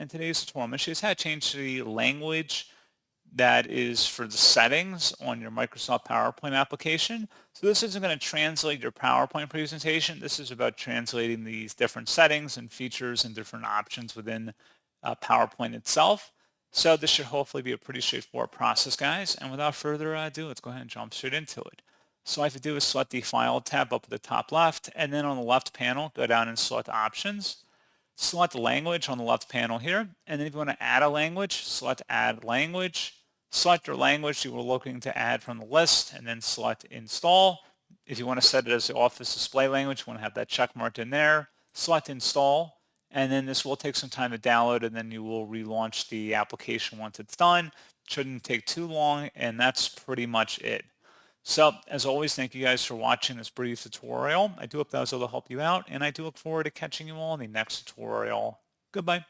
In today's tutorial, I'm going to show you how to change the language that is for the settings on your Microsoft PowerPoint application. So this isn't going to translate your PowerPoint presentation. This is about translating these different settings and features and different options within PowerPoint itself. So this should hopefully be a pretty straightforward process, guys. And without further ado, let's go ahead and jump straight into it. So all I have to do is select the File tab up at the top left, and then on the left panel, go down and select Options. Select language on the left panel here, and then if you want to add a language, select Add Language. Select your language you were looking to add from the list, and then select Install. If you want to set it as the Office display language, you want to have that check marked in there. Select Install, and then this will take some time to download, and then you will relaunch the application once it's done. Shouldn't take too long, and that's pretty much it. So, as always, thank you guys for watching this brief tutorial. I do hope that was able to help you out, and I do look forward to catching you all in the next tutorial. Goodbye.